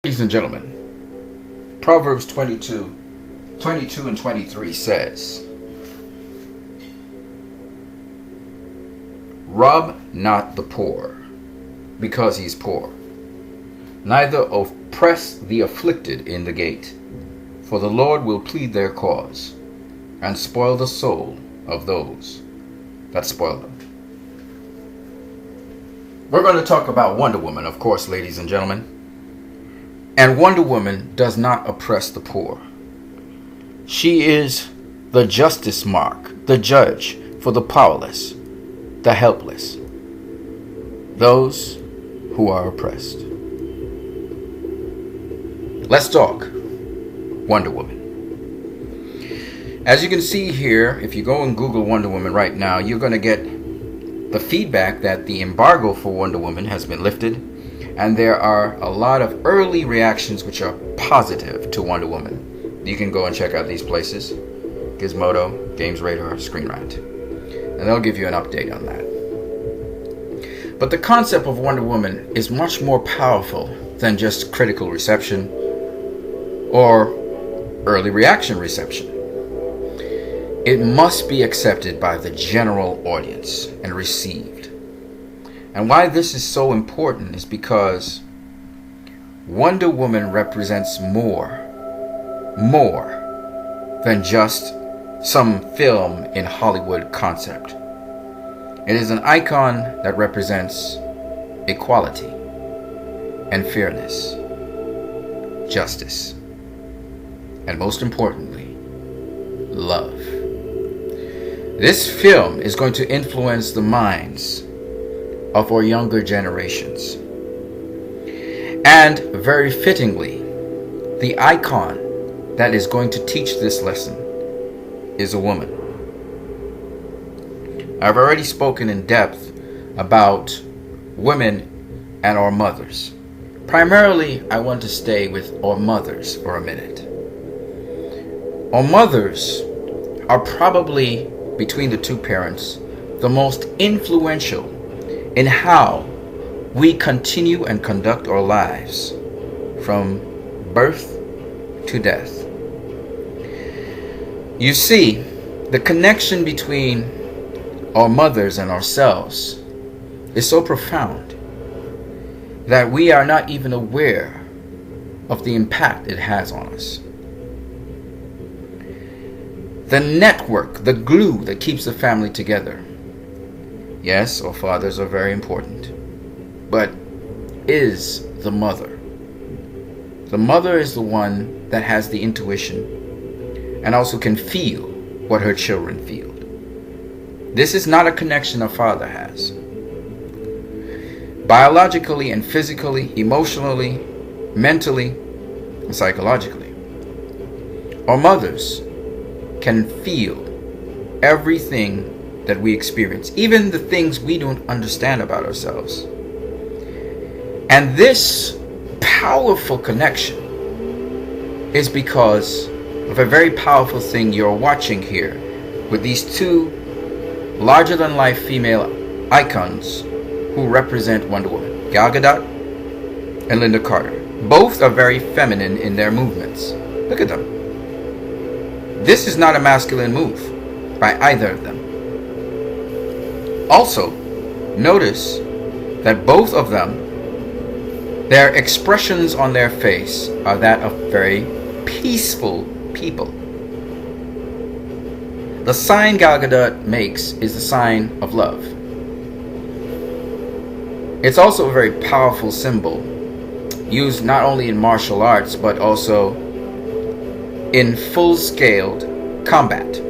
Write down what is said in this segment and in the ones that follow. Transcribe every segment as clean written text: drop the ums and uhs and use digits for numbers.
Ladies and gentlemen, Proverbs 22 and 23 says, "Rob not the poor, because he is poor, neither oppress the afflicted in the gate, for the Lord will plead their cause, and spoil the soul of those that spoil them." We're going to talk about Wonder Woman, of course, ladies and gentlemen. And Wonder Woman does not oppress the poor. She is the justice mark, the judge for the powerless, the helpless, those who are oppressed. Let's talk Wonder Woman. As you can see here, if you go and Google Wonder Woman right now, you're going to get the feedback that the embargo for Wonder Woman has been lifted. And there are a lot of early reactions which are positive to Wonder Woman. You can go and check out these places: Gizmodo, Games Radar, Screen Rant. And they'll give you an update on that. But the concept of Wonder Woman is much more powerful than just critical reception or early reaction reception. It must be accepted by the general audience and received. And why this is so important is because Wonder Woman represents more than just some film in Hollywood concept. It is an icon that represents equality and fairness, justice, and most importantly, love. This film is going to influence the minds of our younger generations. And very fittingly, the icon that is going to teach this lesson is a woman. I've already spoken in depth about women and our mothers. Primarily, I want to stay with our mothers for a minute. Our mothers are probably, between the two parents, the most influential in how we continue and conduct our lives from birth to death. You see, the connection between our mothers and ourselves is so profound that we are not even aware of the impact it has on us. The network, the glue that keeps the family together. Yes, our fathers are very important, but is the mother. The mother is the one that has the intuition and also can feel what her children feel. This is not a connection a father has. Biologically and physically, emotionally, mentally, and psychologically, our mothers can feel everything that we experience, even the things we don't understand about ourselves. And this powerful connection is because of a very powerful thing you're watching here with these two larger-than-life female icons who represent Wonder Woman, Gal Gadot and Lynda Carter. Both are very feminine in their movements. Look at them. This is not a masculine move by either of them. Also, notice that both of them, their expressions on their face are that of very peaceful people. The sign Gal Gadot makes is the sign of love. It's also a very powerful symbol, used not only in martial arts, but also in full-scaled combat.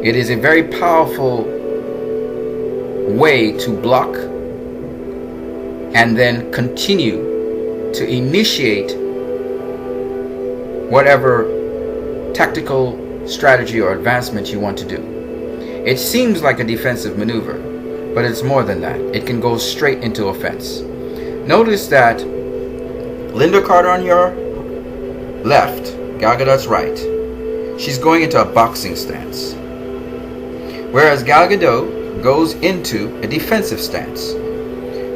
It is a very powerful way to block and then continue to initiate whatever tactical strategy or advancement you want to do. It seems like a defensive maneuver, but it's more than that. It can go straight into offense. Notice that Lynda Carter on your left, Gal Gadot's right, she's going into a boxing stance, whereas Gal Gadot goes into a defensive stance.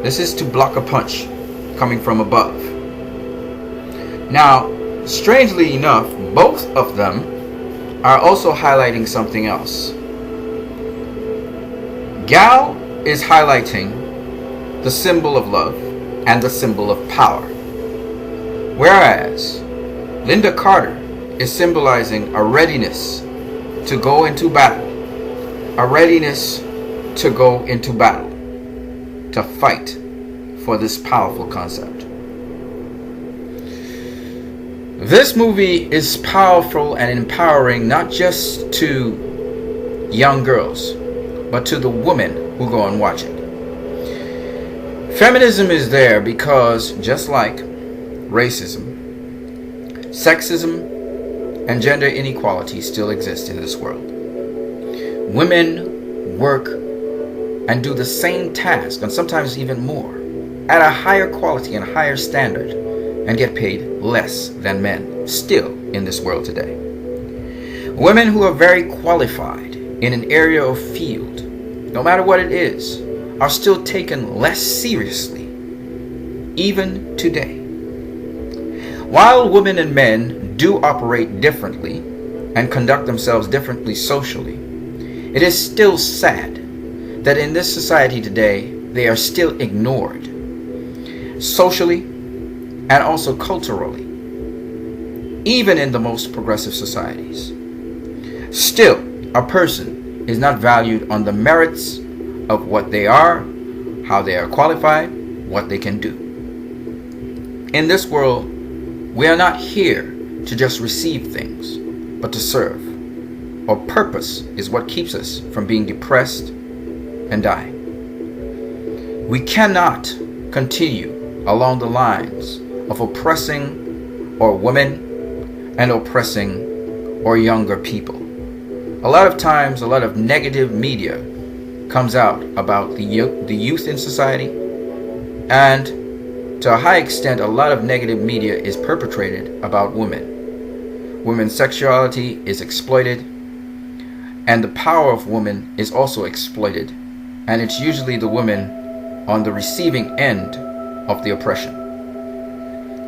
This is to block a punch coming from above. Now, strangely enough, both of them are also highlighting something else. Gal is highlighting the symbol of love and the symbol of power, whereas Lynda Carter is symbolizing a readiness to go into battle, a readiness to go into battle, to fight for this powerful concept. This movie is powerful and empowering not just to young girls, but to the women who go and watch it. Feminism is there because, just like racism, sexism, and gender inequality still exist in this world. Women work and do the same task, and sometimes even more, at a higher quality and higher standard, and get paid less than men still in this world today. Women who are very qualified in an area of field, no matter what it is, are still taken less seriously, even today. While women and men do operate differently and conduct themselves differently socially, it is still sad that in this society today, they are still ignored, socially and also culturally, even in the most progressive societies. Still, a person is not valued on the merits of what they are, how they are qualified, what they can do. In this world, we are not here to just receive things, but to serve. Our purpose is what keeps us from being depressed and dying. We cannot continue along the lines of oppressing our women and oppressing our younger people. A lot of times, a lot of negative media comes out about the youth in society, and to a high extent, a lot of negative media is perpetrated about women. Women's sexuality is exploited, and the power of women is also exploited, and it's usually the women on the receiving end of the oppression.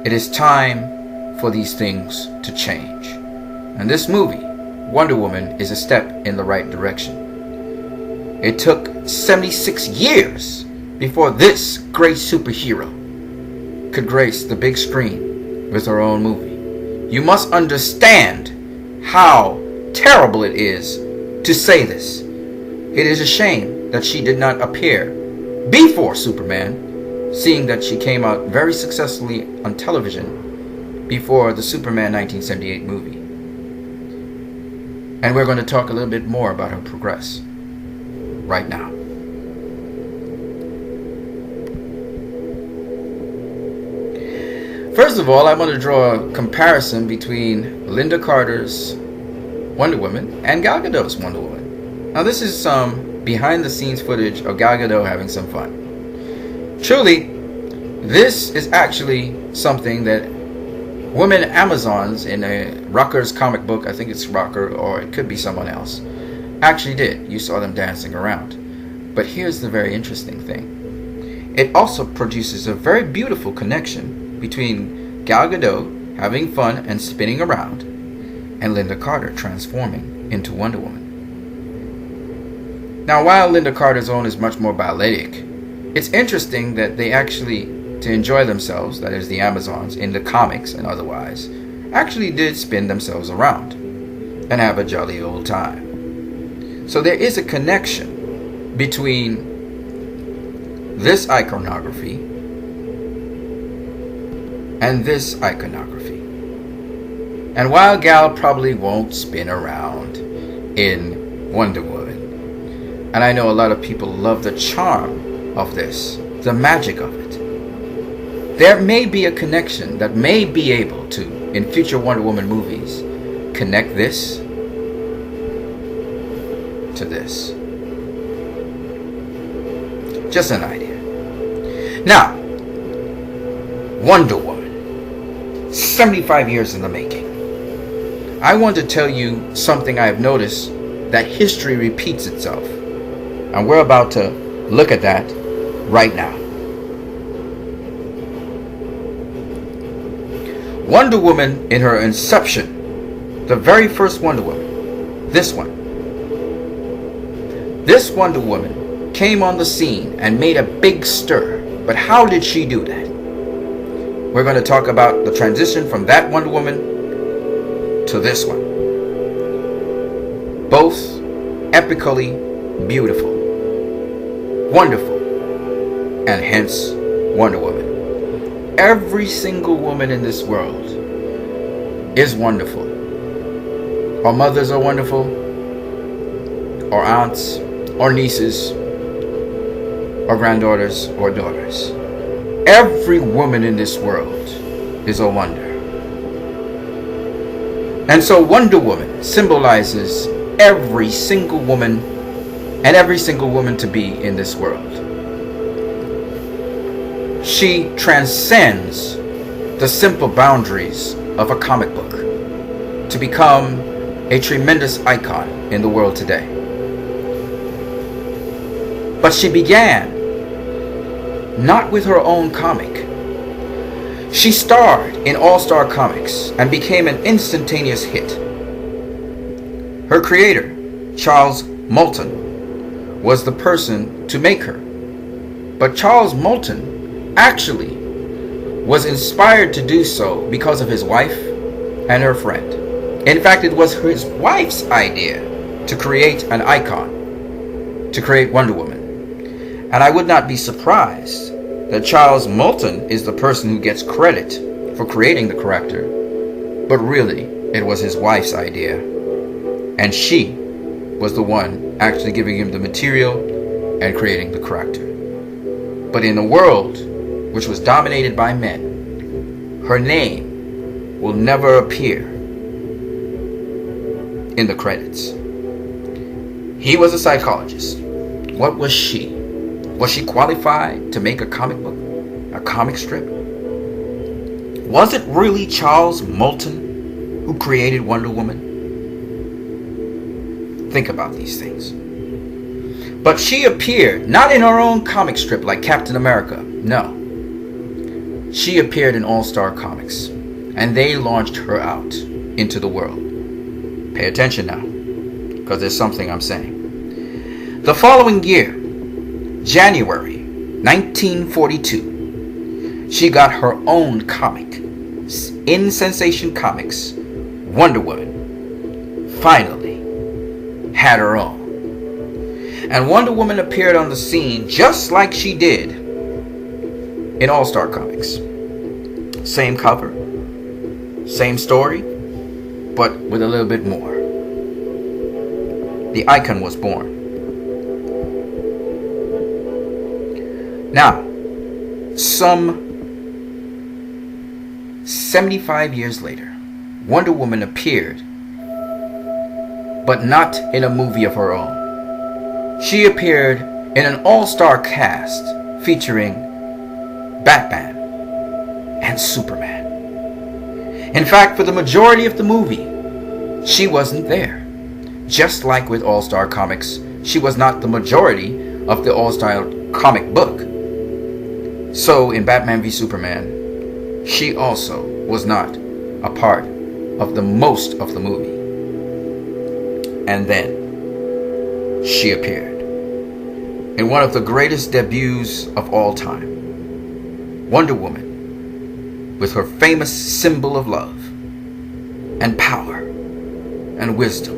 It is time for these things to change. And this movie, Wonder Woman, is a step in the right direction. It took 76 years before this great superhero could grace the big screen with her own movie. You must understand how terrible it is to say this. It is a shame that she did not appear before Superman, seeing that she came out very successfully on television before the Superman 1978 movie. And we're going to talk a little bit more about her progress right now. First of all, I want to draw a comparison between Lynda Carter's Wonder Woman and Gal Gadot's Wonder Woman. Now, this is some behind-the-scenes footage of Gal Gadot having some fun. Truly, this is actually something that women Amazons in a Rocker's comic book, I think it's Rocker or it could be someone else, actually did. You saw them dancing around. But here's the very interesting thing. It also produces a very beautiful connection between Gal Gadot having fun and spinning around and Lynda Carter transforming into Wonder Woman. Now, while Lynda Carter's own is much more balletic, it's interesting that they actually, to enjoy themselves, that is the Amazons, in the comics and otherwise, actually did spin themselves around and have a jolly old time. So there is a connection between this iconography and this iconography. And while Gal probably won't spin around in Wonder Woman, and I know a lot of people love the charm of this, the magic of it, there may be a connection that may be able to, in future Wonder Woman movies, connect this to this. Just an idea. Now, Wonder Woman, 75 years in the making. I want to tell you something I have noticed, that history repeats itself. And we're about to look at that right now. Wonder Woman in her inception, the very first Wonder Woman, this Wonder Woman came on the scene and made a big stir. But how did she do that? We're going to talk about the transition from that Wonder Woman to this one. Both epically beautiful, wonderful, and hence Wonder Woman. Every single woman in this world is wonderful. Our mothers are wonderful, our aunts, our nieces, our granddaughters, or daughters. Every woman in this world is a wonder. And so Wonder Woman symbolizes every single woman and every single woman to be in this world. She transcends the simple boundaries of a comic book to become a tremendous icon in the world today. But she began not with her own comic. She starred in All-Star Comics and became an instantaneous hit. Her creator, Charles Moulton, was the person to make her. But Charles Moulton actually was inspired to do so because of his wife and her friend. In fact, it was his wife's idea to create an icon, to create Wonder Woman. And I would not be surprised that Charles Moulton is the person who gets credit for creating the character, but really it was his wife's idea, and she was the one actually giving him the material and creating the character. But in a world which was dominated by men, her name will never appear in the credits. He was a psychologist. What was she? Was she qualified to make a comic book, a comic strip? Was it really Charles Moulton who created Wonder Woman? Think about these things. But she appeared not in her own comic strip like Captain America. No. She appeared in All-Star Comics, and they launched her out into the world. Pay attention now, because there's something I'm saying. The following year, January 1942, she got her own comic. In Sensation Comics, Wonder Woman finally had her own. And Wonder Woman appeared on the scene just like she did in All-Star Comics. Same cover, same story, but with a little bit more. The icon was born. Now, some 75 years later, Wonder Woman appeared, but not in a movie of her own. She appeared in an all-star cast featuring Batman and Superman. In fact, for the majority of the movie, she wasn't there. Just like with All-Star Comics, she was not the majority of the All-Star comic book. So in Batman v Superman, she also was not a part of the most of the movie. And then she appeared in one of the greatest debuts of all time, Wonder Woman, with her famous symbol of love and power and wisdom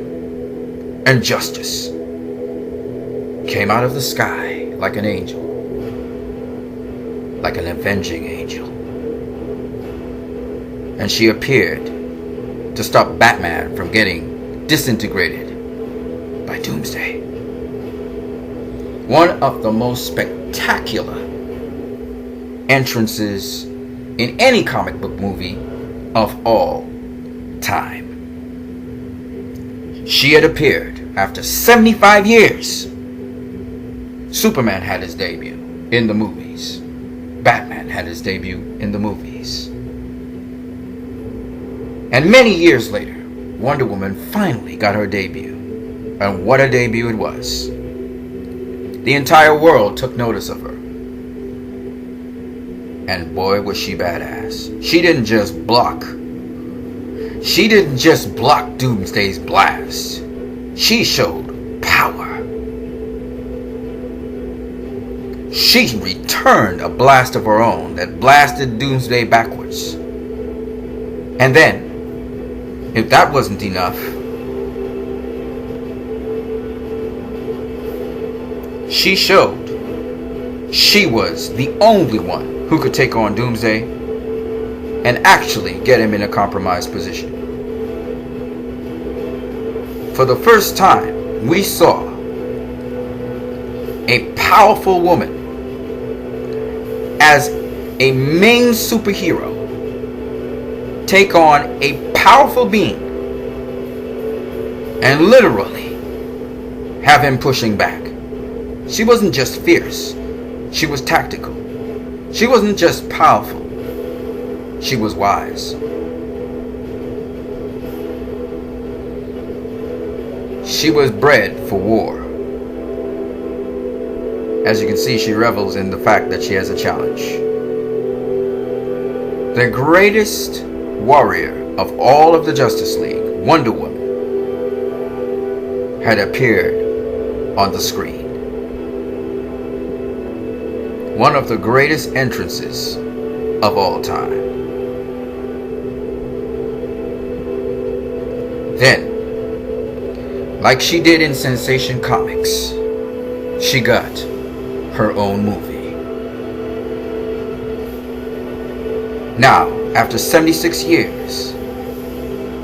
and justice, came out of the sky like an angel, like an avenging angel. And she appeared to stop Batman from getting disintegrated by Doomsday. One of the most spectacular entrances in any comic book movie of all time. She had appeared after 75 years. Superman had his debut in the movies. Batman had his debut in the movies. And many years later, Wonder Woman finally got her debut. And what a debut it was. The entire world took notice of her. And boy, was she badass. She didn't just block. She didn't just block Doomsday's blast. She showed power. She returned a blast of her own that blasted Doomsday backwards. And then, if that wasn't enough, she showed she was the only one who could take on Doomsday and actually get him in a compromised position. For the first time, we saw a powerful woman as a main superhero take on a powerful being and literally have him pushing back. She wasn't just fierce, she was tactical. She wasn't just powerful, she was wise. She was bred for war. As you can see, she revels in the fact that she has a challenge. The greatest warrior of all of the Justice League, Wonder Woman, had appeared on the screen. One of the greatest entrances of all time. Then, like she did in Sensation Comics, she got her own movie. Now, after 76 years,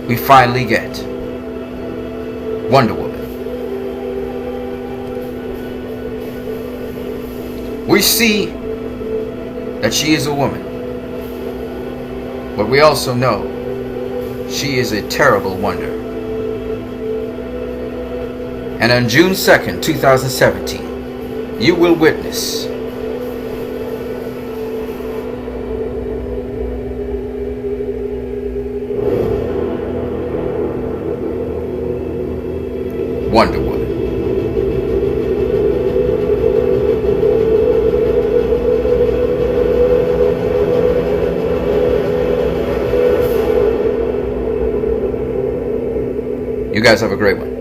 we finally get Wonder Woman. We see that she is a woman, but we also know she is a terrible wonder. And on June 2nd, 2017, you will witness Wonder Woman. You guys have a great one.